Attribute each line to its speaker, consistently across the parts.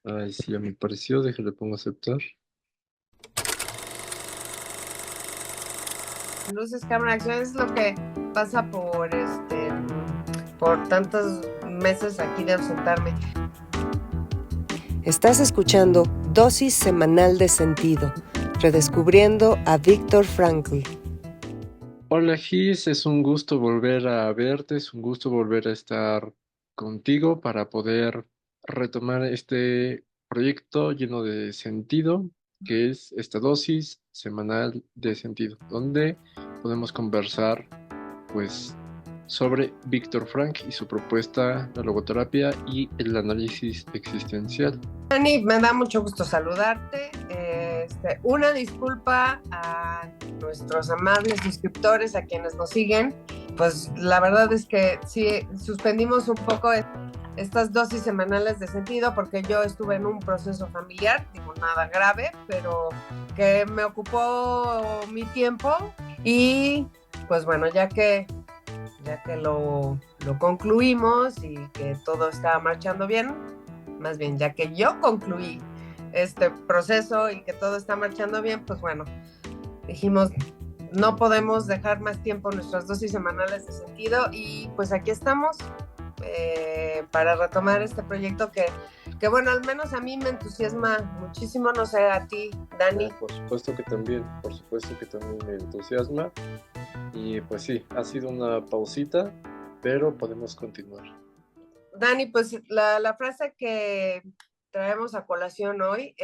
Speaker 1: Ay, sí, ya me pareció, déjale pongo aceptar.
Speaker 2: Luces, cámara, acción es lo que pasa por tantos meses aquí de ausentarme.
Speaker 3: Estás escuchando Dosis Semanal de Sentido, redescubriendo a Viktor Frankl.
Speaker 1: Hola Gis, es un gusto volver a verte, es un gusto volver a estar contigo para poder retomar este proyecto lleno de sentido, que es esta dosis semanal de sentido, donde podemos conversar pues sobre Víctor Frank y su propuesta, la logoterapia y el análisis existencial.
Speaker 2: Dani, me da mucho gusto saludarte. Una disculpa a nuestros amables suscriptores, a quienes nos siguen. Pues la verdad es que sí, suspendimos un poco estas dosis semanales de sentido porque yo estuve en un proceso familiar, digo nada grave, pero que me ocupó mi tiempo y pues bueno, ya que lo concluimos y que todo estaba marchando bien, más bien ya que yo concluí este proceso y que todo está marchando bien, pues bueno, dijimos, no podemos dejar más tiempo nuestras dosis semanales de sentido y pues aquí estamos para retomar este proyecto que bueno, al menos a mí me entusiasma muchísimo, no sé, a ti, Dani.
Speaker 1: Por supuesto que también me entusiasma. Y pues sí, ha sido una pausita, pero podemos continuar.
Speaker 2: Dani, pues la frase que traemos a colación hoy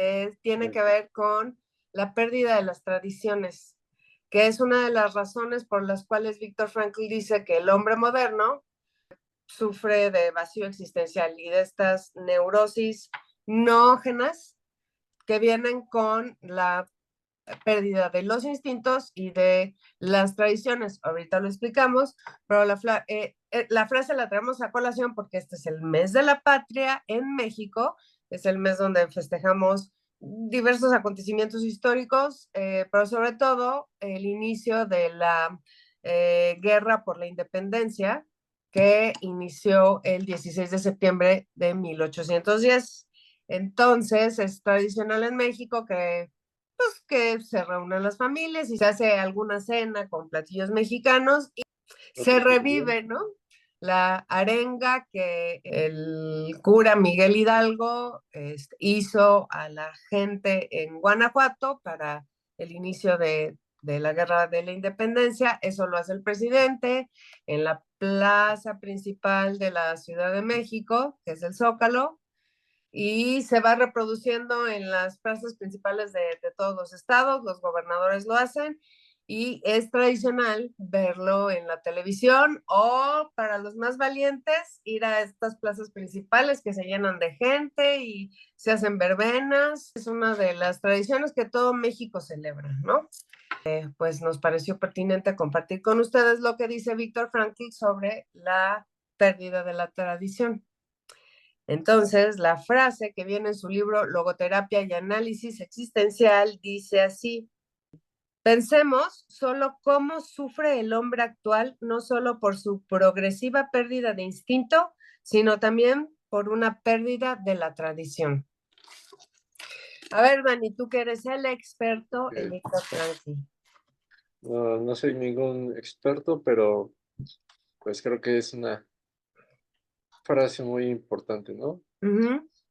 Speaker 2: tiene que ver con la pérdida de las tradiciones, que es una de las razones por las cuales Viktor Frankl dice que el hombre moderno sufre de vacío existencial y de estas neurosis noógenas que vienen con la pérdida de los instintos y de las tradiciones. Ahorita lo explicamos, pero la frase la traemos a colación porque este es el mes de la patria en México, es el mes donde festejamos diversos acontecimientos históricos, pero sobre todo el inicio de la guerra por la independencia que inició el 16 de septiembre de 1810. Entonces, es tradicional en México que se reúnen las familias y se hace alguna cena con platillos mexicanos y se revive, ¿no? La arenga que el cura Miguel Hidalgo hizo a la gente en Guanajuato para el inicio de la guerra de la independencia. Eso lo hace el presidente en la plaza principal de la Ciudad de México, que es el Zócalo, y se va reproduciendo en las plazas principales de todos los estados, los gobernadores lo hacen y es tradicional verlo en la televisión o para los más valientes ir a estas plazas principales que se llenan de gente y se hacen verbenas. Es una de las tradiciones que todo México celebra, ¿no? Pues nos pareció pertinente compartir con ustedes lo que dice Víctor Frankl sobre la pérdida de la tradición. Entonces, la frase que viene en su libro Logoterapia y Análisis Existencial dice así: pensemos solo cómo sufre el hombre actual, no solo por su progresiva pérdida de instinto, sino también por una pérdida de la tradición. A ver, Dani, tú que eres el experto en Víctor Frankl.
Speaker 1: No, no soy ningún experto, pero pues creo que es una frase muy importante, ¿no?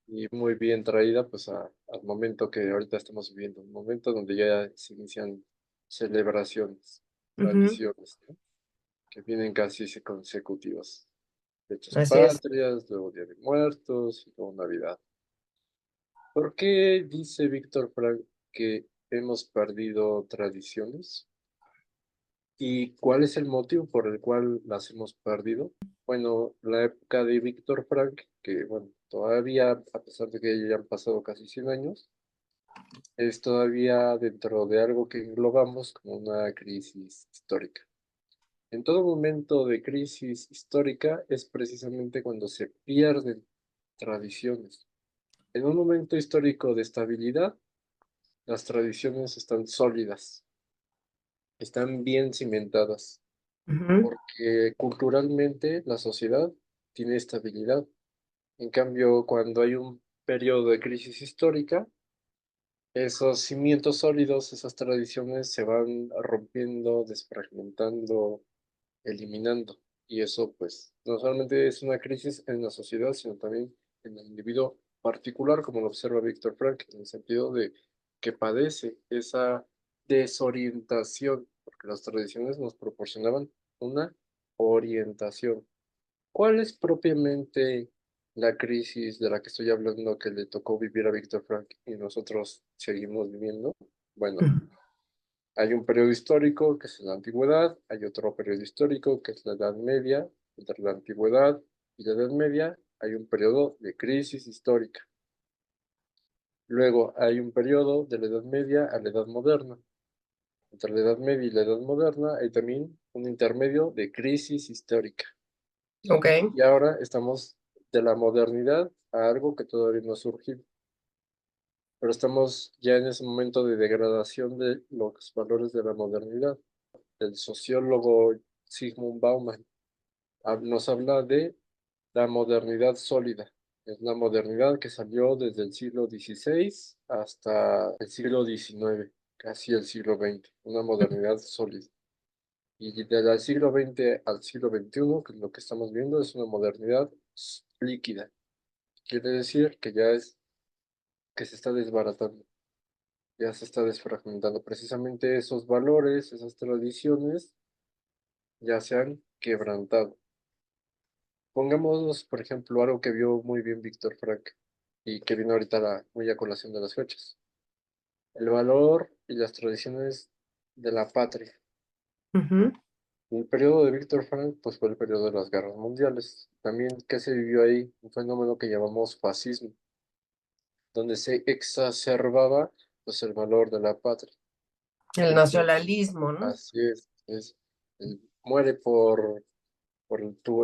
Speaker 1: Y muy bien traída pues al momento que ahorita estamos viviendo, un momento donde ya se inician celebraciones, tradiciones, ¿no? Que vienen casi consecutivas. Fechas
Speaker 2: Así es.
Speaker 1: patrias, luego Día de Muertos y luego Navidad. ¿Por qué dice Víctor Frank que hemos perdido tradiciones? ¿Y cuál es el motivo por el cual las hemos perdido? Bueno, la época de Víctor Frank, que bueno, todavía, a pesar de que ya han pasado casi 100 años, es todavía dentro de algo que englobamos como una crisis histórica. En todo momento de crisis histórica es precisamente cuando se pierden tradiciones. En un momento histórico de estabilidad, las tradiciones están sólidas, están bien cimentadas, porque culturalmente la sociedad tiene estabilidad. En cambio, cuando hay un periodo de crisis histórica, esos cimientos sólidos, esas tradiciones se van rompiendo, desfragmentando, eliminando. Y eso, pues, no solamente es una crisis en la sociedad, sino también en el individuo particular, como lo observa Víctor Frank, en el sentido de que padece esa desorientación, porque las tradiciones nos proporcionaban una orientación. ¿Cuál es propiamente la crisis de la que estoy hablando que le tocó vivir a Víctor Frank y nosotros seguimos viviendo? Bueno, hay un periodo histórico que es la antigüedad, hay otro periodo histórico que es la Edad Media. Entre la antigüedad y la Edad Media hay un periodo de crisis histórica. Luego hay un periodo de la Edad Media a la Edad Moderna. Entre la Edad Media y la Edad Moderna hay también un intermedio de crisis histórica.
Speaker 2: Ok.
Speaker 1: Y ahora estamos de la modernidad a algo que todavía no ha surgido. Pero estamos ya en ese momento de degradación de los valores de la modernidad. El sociólogo Zygmunt Bauman nos habla de la modernidad sólida. Es la modernidad que salió desde el siglo XVI hasta el siglo XIX, casi el siglo XX, una modernidad sólida. Y del siglo XX al siglo XXI, que es lo que estamos viendo, es una modernidad líquida. Quiere decir que ya es que se está desbaratando, ya se está desfragmentando. Precisamente esos valores, esas tradiciones, ya se han quebrantado. Pongamos, por ejemplo, algo que vio muy bien Víctor Frank y que vino ahorita muy a colación de las fechas. El valor y las tradiciones de la patria.
Speaker 2: Ujú.
Speaker 1: El periodo de Víctor Frank, pues fue el periodo de las guerras mundiales. También, ¿qué se vivió ahí? Un fenómeno que llamamos fascismo, donde se exacerbaba, pues, el valor de la patria.
Speaker 2: El
Speaker 1: Entonces,
Speaker 2: nacionalismo, ¿no?
Speaker 1: así él muere por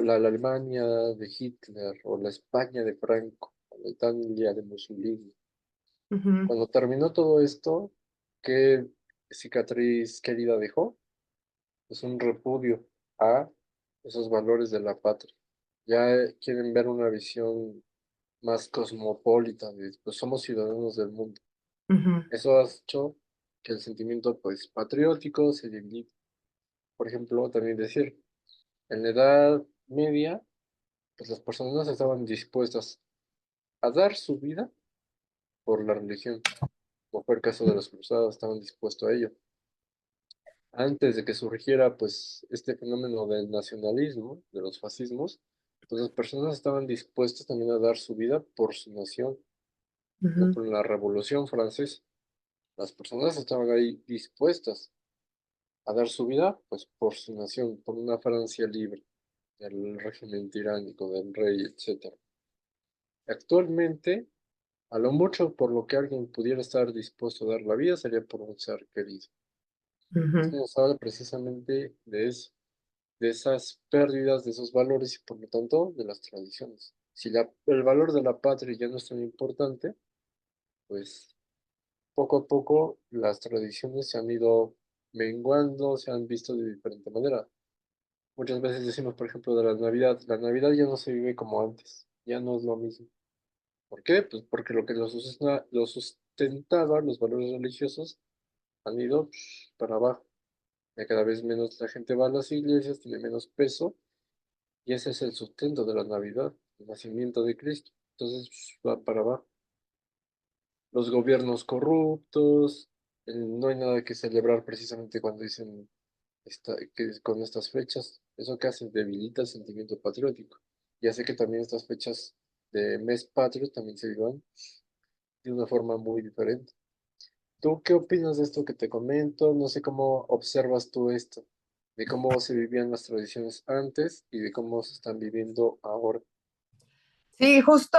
Speaker 1: la Alemania de Hitler o la España de Franco, o la Italia de Mussolini.
Speaker 2: Ujú.
Speaker 1: Cuando terminó todo esto, ¿qué cicatriz querida dejó? Es un repudio a esos valores de la patria. Ya quieren ver una visión más cosmopolita, de, pues somos ciudadanos del mundo.
Speaker 2: Ujú.
Speaker 1: Eso ha hecho que el sentimiento, pues, patriótico se debilite. Por ejemplo, también decir, en la Edad Media, pues las personas estaban dispuestas a dar su vida por la religión, como fue el caso de los cruzados, estaban dispuestos a ello. Antes de que surgiera, pues, este fenómeno del nacionalismo, de los fascismos, pues las personas estaban dispuestas también a dar su vida por su nación. Por
Speaker 2: Ujú.
Speaker 1: ejemplo, en la Revolución Francesa, las personas estaban ahí dispuestas a dar su vida, pues, por su nación, por una Francia libre del régimen tiránico, del rey, etcétera. Actualmente, a lo mucho por lo que alguien pudiera estar dispuesto a dar la vida sería por un ser querido. Esto
Speaker 2: Ujú.
Speaker 1: nos habla precisamente de eso, de esas pérdidas de esos valores y por lo tanto de las tradiciones. Si el valor de la patria ya no es tan importante, pues poco a poco las tradiciones se han ido menguando, se han visto de diferente manera. Muchas veces decimos, por ejemplo, de la Navidad ya no se vive como antes, ya no es lo mismo. ¿Por qué? Pues porque lo que lo sustentaba, los valores religiosos, han ido para abajo. Ya cada vez menos la gente va a las iglesias, tiene menos peso, y ese es el sustento de la Navidad, el nacimiento de Cristo. Entonces va para abajo. Los gobiernos corruptos, no hay nada que celebrar precisamente cuando dicen que con estas fechas. Eso que hace debilita el sentimiento patriótico y hace que también estas fechas de mes patrio también se vivan de una forma muy diferente. ¿Tú qué opinas de esto que te comento? No sé cómo observas tú esto, de cómo se vivían las tradiciones antes y de cómo se están viviendo ahora.
Speaker 2: Sí, justo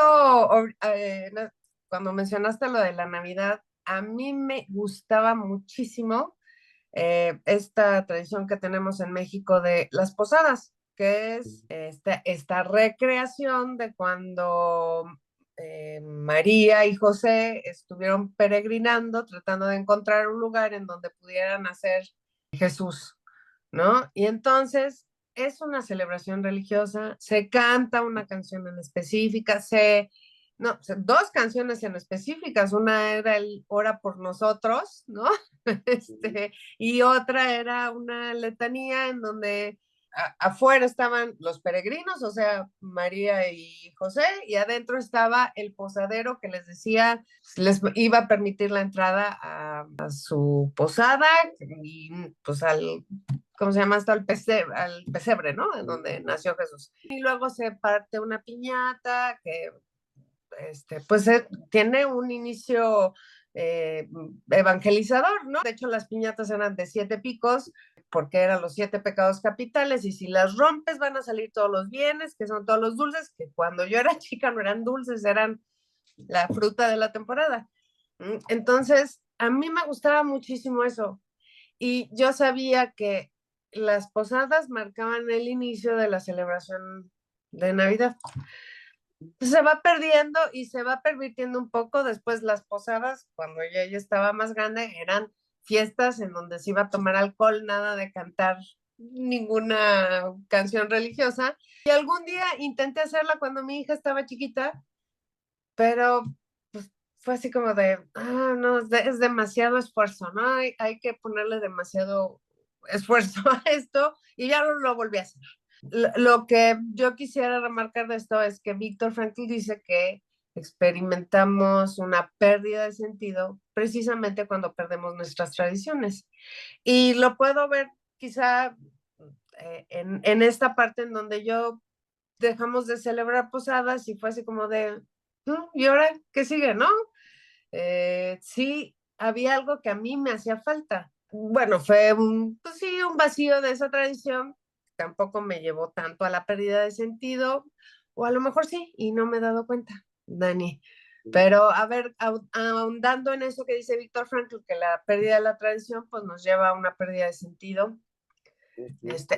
Speaker 2: cuando mencionaste lo de la Navidad, a mí me gustaba muchísimo esta tradición que tenemos en México de las posadas, que es esta recreación de cuando María y José estuvieron peregrinando, tratando de encontrar un lugar en donde pudieran nacer Jesús, ¿no? Y entonces es una celebración religiosa, se canta una canción en específica, No, o sea, dos canciones en específicas. Una era el Ora por nosotros, ¿no? Y otra era una letanía en donde afuera estaban los peregrinos, o sea, María y José, y adentro estaba el posadero que les decía, les iba a permitir la entrada a su posada y pues al, ¿cómo se llama? Hasta al pesebre, ¿no? En donde nació Jesús. Y luego se parte una piñata que pues tiene un inicio evangelizador, ¿no? De hecho, las piñatas eran de 7 picos, porque eran los 7 pecados capitales, y si las rompes van a salir todos los bienes, que son todos los dulces, que cuando yo era chica no eran dulces, eran la fruta de la temporada. Entonces, a mí me gustaba muchísimo eso, y yo sabía que las posadas marcaban el inicio de la celebración de Navidad. Se va perdiendo y se va pervirtiendo un poco. Después las posadas, cuando ya estaba más grande, eran fiestas en donde se iba a tomar alcohol, nada de cantar ninguna canción religiosa. Y algún día intenté hacerla cuando mi hija estaba chiquita, pero pues, fue así como de, no, es demasiado esfuerzo, ¿no? Hay que ponerle demasiado esfuerzo a esto, y ya no lo volví a hacer. Lo que yo quisiera remarcar de esto es que Víctor Frankl dice que experimentamos una pérdida de sentido precisamente cuando perdemos nuestras tradiciones. Y lo puedo ver quizá en esta parte en donde yo dejamos de celebrar posadas y fue así como de, ¿y ahora qué sigue, no? Sí, había algo que a mí me hacía falta. Bueno, fue pues sí, un vacío de esa tradición. Tampoco me llevó tanto a la pérdida de sentido, o a lo mejor sí, y no me he dado cuenta, Dani. Pero a ver, ahondando en eso que dice Víctor Frankl, que la pérdida de la tradición pues nos lleva a una pérdida de sentido.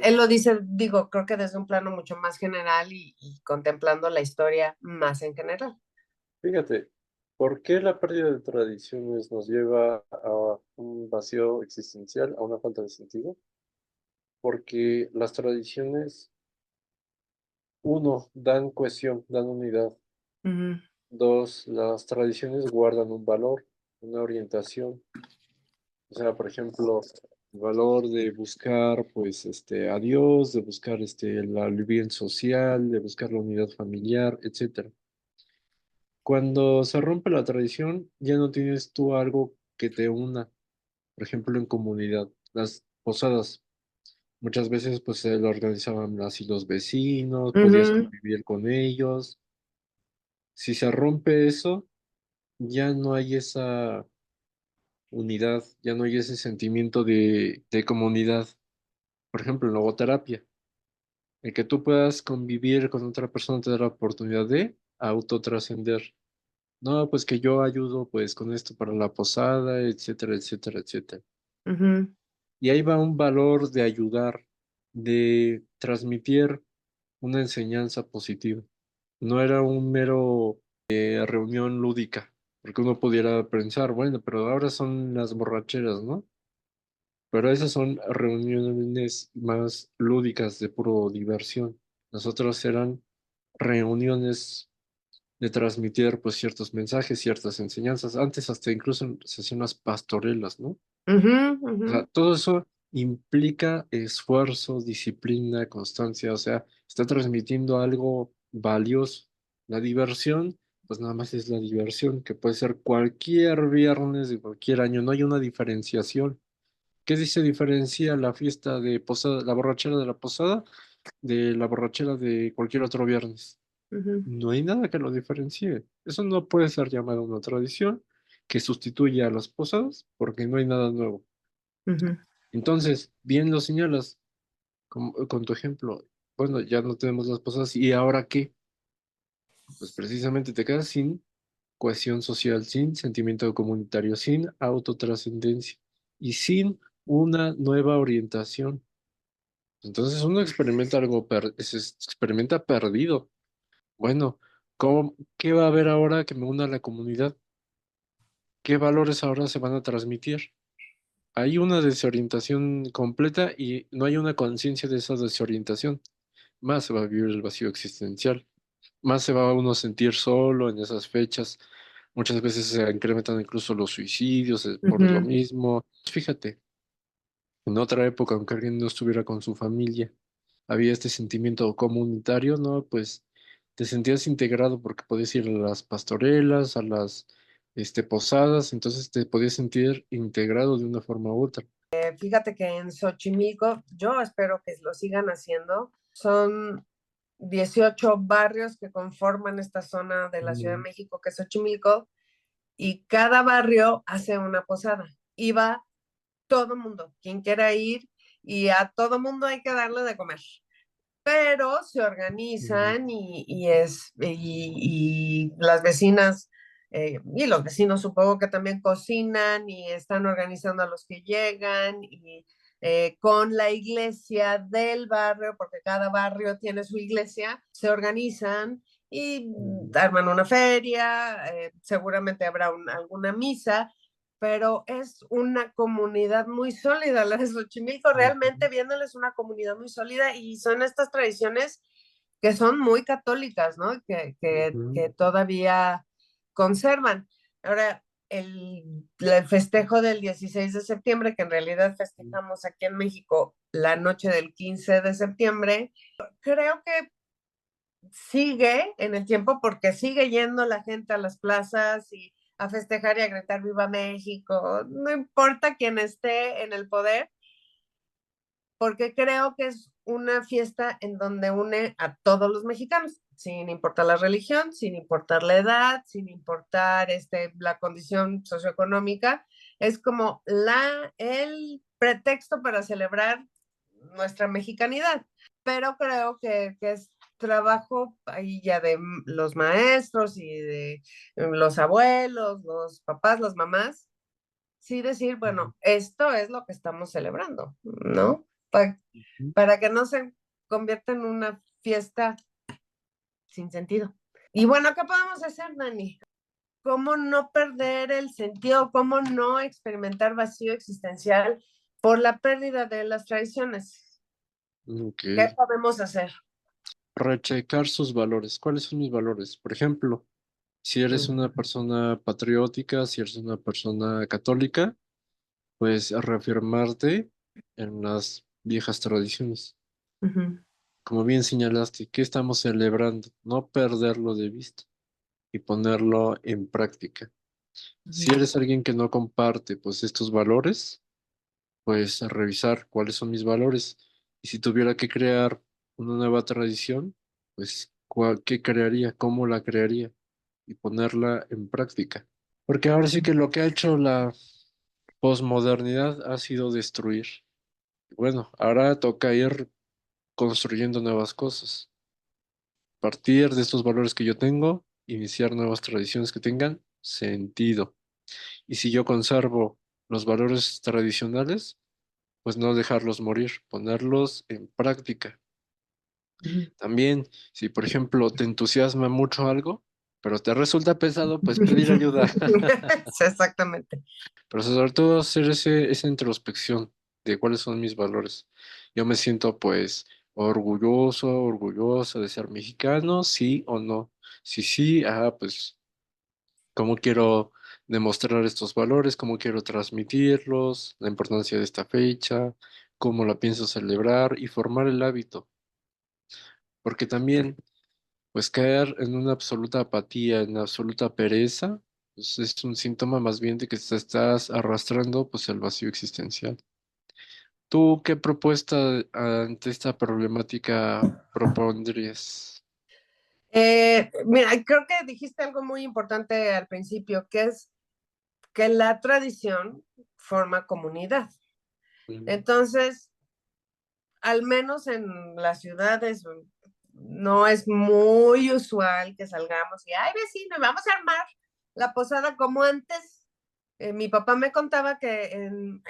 Speaker 2: Él lo dice, digo, creo que desde un plano mucho más general y contemplando la historia más en general.
Speaker 1: Fíjate, ¿por qué la pérdida de tradiciones nos lleva a un vacío existencial, a una falta de sentido? Porque las tradiciones, uno, dan cohesión, dan unidad.
Speaker 2: Ujú.
Speaker 1: Dos, las tradiciones guardan un valor, una orientación. O sea, por ejemplo, el valor de buscar, pues, a Dios, de buscar, el bien social, de buscar la unidad familiar, etcétera. Cuando se rompe la tradición, ya no tienes tú algo que te una, por ejemplo, en comunidad. Las posadas, muchas veces, pues, se lo organizaban así los vecinos, podías
Speaker 2: Ujú,
Speaker 1: convivir con ellos. Si se rompe eso, ya no hay esa unidad, ya no hay ese sentimiento de comunidad. Por ejemplo, en logoterapia, el que tú puedas convivir con otra persona te da la oportunidad de autotrascender. No, pues que yo ayudo pues con esto para la posada, etcétera, etcétera, etcétera.
Speaker 2: ujú,
Speaker 1: Y ahí va un valor de ayudar, de transmitir una enseñanza positiva. No era un mero reunión lúdica, porque uno pudiera pensar, bueno, pero ahora son las borracheras, ¿no? Pero esas son reuniones más lúdicas de puro diversión. Las otras eran reuniones de transmitir pues ciertos mensajes, ciertas enseñanzas. Antes hasta incluso se hacían las pastorelas, ¿no?
Speaker 2: ujú,
Speaker 1: O
Speaker 2: ujú,
Speaker 1: sea, todo eso implica esfuerzo, disciplina, constancia, o sea, está transmitiendo algo valioso. La diversión, pues nada más es la diversión, que puede ser cualquier viernes de cualquier año, no hay una diferenciación. ¿Qué se diferencia la fiesta de posada, la borrachera de la posada, de la borrachera de cualquier otro viernes?
Speaker 2: ujú,
Speaker 1: No hay nada que lo diferencie. Eso no puede ser llamado una tradición que sustituya a las posadas porque no hay nada nuevo.
Speaker 2: ujú.
Speaker 1: Entonces, bien lo señalas con tu ejemplo. Bueno, ya no tenemos las posadas y ¿ahora qué? Pues precisamente te quedas sin cohesión social, sin sentimiento comunitario, sin autotrascendencia y sin una nueva orientación. Entonces uno experimenta algo, se experimenta perdido. Bueno, ¿qué va a haber ahora que me una a la comunidad? ¿Qué valores ahora se van a transmitir? Hay una desorientación completa y no hay una conciencia de esa desorientación. Más se va a vivir el vacío existencial. más se va uno a sentir solo en esas fechas. Muchas veces se incrementan incluso los suicidios por lo
Speaker 2: Ujú.
Speaker 1: mismo. Fíjate, en otra época, aunque alguien no estuviera con su familia, había este sentimiento comunitario, ¿no? Pues te sentías integrado porque podías ir a las pastorelas, a las posadas, entonces te podías sentir integrado de una forma u otra.
Speaker 2: Fíjate que en Xochimilco, yo espero que lo sigan haciendo, son 18 barrios que conforman esta zona de la Ciudad de
Speaker 1: Mm,
Speaker 2: México, que es Xochimilco, y cada barrio hace una posada. Y va todo mundo, quien quiera ir, y a todo mundo hay que darle de comer. Pero se
Speaker 1: mm,
Speaker 2: organizan y las vecinas y los vecinos supongo que también cocinan y están organizando a los que llegan y con la iglesia del barrio, porque cada barrio tiene su iglesia, se organizan y
Speaker 1: mm,
Speaker 2: arman una feria, seguramente habrá alguna misa, pero es una comunidad muy sólida. La de Xochimilco
Speaker 1: ujú,
Speaker 2: realmente viéndoles una comunidad muy sólida y son estas tradiciones que son muy católicas, ¿no?
Speaker 1: ujú,
Speaker 2: Que todavía conservan. Ahora, el festejo del 16 de septiembre, que en realidad festejamos aquí en México la noche del 15 de septiembre, creo que sigue en el tiempo porque sigue yendo la gente a las plazas y a festejar y a gritar Viva México, no importa quién esté en el poder, porque creo que es una fiesta en donde une a todos los mexicanos, sin importar la religión, sin importar la edad, sin importar la condición socioeconómica, es como el pretexto para celebrar nuestra mexicanidad, pero creo que es trabajo ahí ya de los maestros y de los abuelos, los papás, las mamás, sí decir,
Speaker 1: ujú,
Speaker 2: bueno, esto es lo que estamos celebrando, ¿no? Pa-
Speaker 1: ujú.
Speaker 2: para que no se convierta en una fiesta sin sentido. Y bueno, ¿qué podemos hacer, Dani? ¿Cómo no perder el sentido? ¿Cómo no experimentar vacío existencial por la pérdida de las tradiciones?
Speaker 1: Ok.
Speaker 2: ¿Qué podemos hacer?
Speaker 1: Rechecar sus valores. ¿Cuáles son mis valores? Por ejemplo, si eres
Speaker 2: Mm,
Speaker 1: una persona patriótica, si eres una persona católica, pues reafirmarte en las viejas tradiciones.
Speaker 2: ujú,
Speaker 1: Como bien señalaste, ¿qué estamos celebrando? No perderlo de vista y ponerlo en práctica. Si
Speaker 2: ujú,
Speaker 1: eres alguien que no comparte pues estos valores, pues a revisar cuáles son mis valores. Y si tuviera que crear una nueva tradición, pues ¿qué crearía? ¿Cómo la crearía? Y ponerla en práctica. Porque ahora sí que lo que ha hecho la posmodernidad ha sido destruir. Bueno, ahora toca ir construyendo nuevas cosas. Partir de estos valores que yo tengo, iniciar nuevas tradiciones que tengan sentido. Y si yo conservo los valores tradicionales, pues no dejarlos morir, ponerlos en práctica.
Speaker 2: ujú.
Speaker 1: También, si por ejemplo te entusiasma mucho algo, pero te resulta pesado, pues pedir ayuda.
Speaker 2: Sí, exactamente.
Speaker 1: Pero sobre todo hacer esa introspección de cuáles son mis valores. Yo me siento pues orgulloso, orgullosa de ser mexicano, sí o no. Si sí, pues cómo quiero demostrar estos valores, cómo quiero transmitirlos, la importancia de esta fecha, cómo la pienso celebrar y formar el hábito. Porque también, pues caer en una absoluta apatía, en absoluta pereza, pues es un síntoma más bien de que te estás arrastrando pues el vacío existencial. ¿Tú qué propuesta ante esta problemática propondrías?
Speaker 2: Mira, creo que dijiste algo muy importante al principio, que es que la tradición forma comunidad.
Speaker 1: Mm,
Speaker 2: Entonces, al menos en las ciudades, no es muy usual que salgamos y, ay, vecino, vamos a armar la posada como antes. Mi papá me contaba que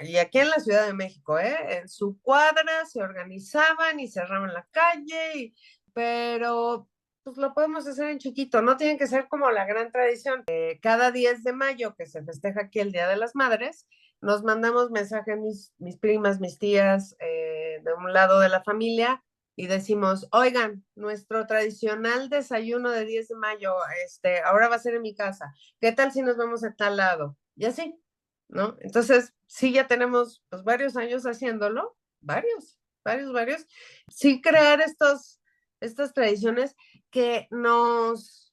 Speaker 2: y aquí en la Ciudad de México, en su cuadra se organizaban y cerraban la calle, pero pues lo podemos hacer en chiquito, no tiene que ser como la gran tradición. Cada 10 de mayo que se festeja aquí el Día de las Madres, nos mandamos mensajes mis primas, mis tías, de un lado de la familia, y decimos, oigan, nuestro tradicional desayuno de 10 de mayo, ahora va a ser en mi casa. ¿Qué tal si nos vemos en tal lado? Y así, ¿no? Entonces, sí, ya tenemos pues, varios años haciéndolo, varios. Sí, crear estas tradiciones que nos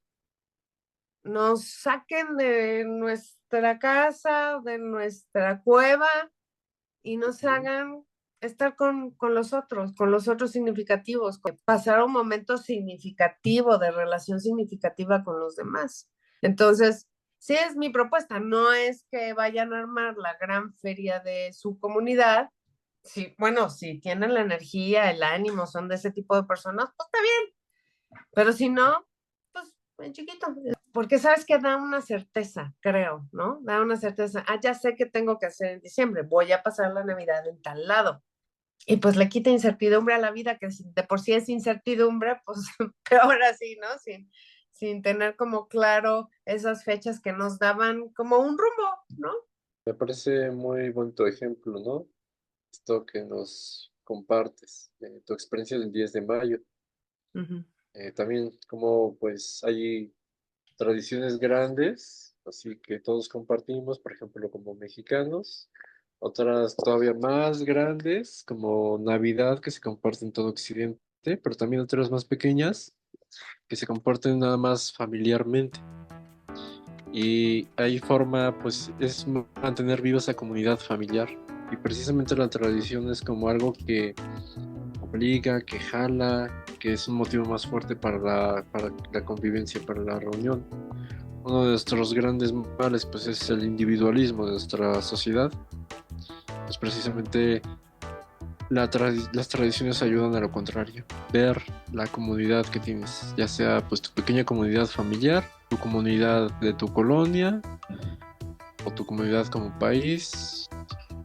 Speaker 2: saquen de nuestra casa, de nuestra cueva y nos hagan estar con los otros significativos, pasar un momento significativo de relación significativa con los demás. Entonces, sí es mi propuesta, no es que vayan a armar la gran feria de su comunidad. Sí, bueno, si tienen la energía, el ánimo, son de ese tipo de personas, pues está bien, pero si no, pues en chiquito, porque sabes que da una certeza, creo, ¿no? Da una certeza. Ah, ya sé qué tengo que hacer en diciembre, voy a pasar la Navidad en tal lado. Y pues le quita incertidumbre a la vida, que de por sí es incertidumbre, pues peor así, ¿no? Sin tener como claro esas fechas que nos daban como un rumbo, ¿no?
Speaker 1: Me parece muy buen tu ejemplo, ¿no? Esto que nos compartes, tu experiencia del 10 de mayo.
Speaker 2: Ujú.
Speaker 1: También como pues hay tradiciones grandes, así que todos compartimos, por ejemplo, como mexicanos, otras todavía más grandes, como Navidad, que se comparte en todo Occidente, pero también otras más pequeñas, que se comparten nada más familiarmente. Y ahí forma, pues, es mantener viva esa comunidad familiar. Y precisamente la tradición es como algo que obliga, que jala, que es un motivo más fuerte para la convivencia, para la reunión. Uno de nuestros grandes males, pues, es el individualismo de nuestra sociedad. Pues precisamente las tradiciones ayudan a lo contrario. Ver la comunidad que tienes, ya sea pues tu pequeña comunidad familiar, tu comunidad de tu colonia, o tu comunidad como país,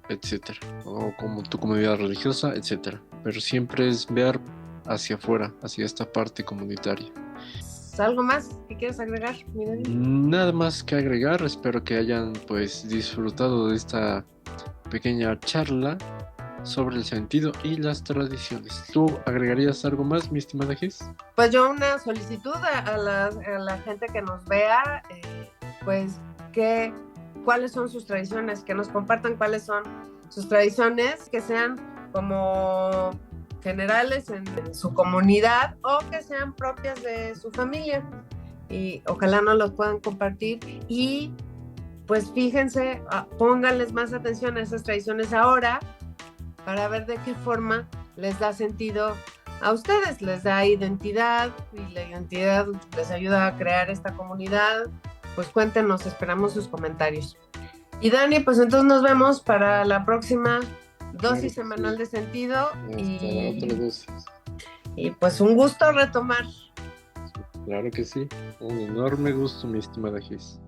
Speaker 1: etcétera, o como tu comunidad religiosa, etcétera. Pero siempre es ver hacia afuera, hacia esta parte comunitaria.
Speaker 2: ¿Algo más que quieres agregar, mi Dani?
Speaker 1: Nada más que agregar, espero que hayan pues disfrutado de esta pequeña charla sobre el sentido y las tradiciones. ¿Tú agregarías algo más, mi estimada Gis?
Speaker 2: Pues yo una solicitud a la gente que nos vea, pues cuáles son sus tradiciones, que nos compartan cuáles son sus tradiciones, que sean como generales en su comunidad o que sean propias de su familia. Y ojalá nos los puedan compartir y pues fíjense, pónganles más atención a esas tradiciones ahora para ver de qué forma les da sentido a ustedes, les da identidad y la identidad les ayuda a crear esta comunidad. Pues cuéntenos, esperamos sus comentarios. Y Dani, pues entonces nos vemos para la próxima dosis semanal de sentido.
Speaker 1: Hasta la otra dosis.
Speaker 2: Y pues un gusto retomar.
Speaker 1: Claro que sí. Un enorme gusto, mi estimada Gis.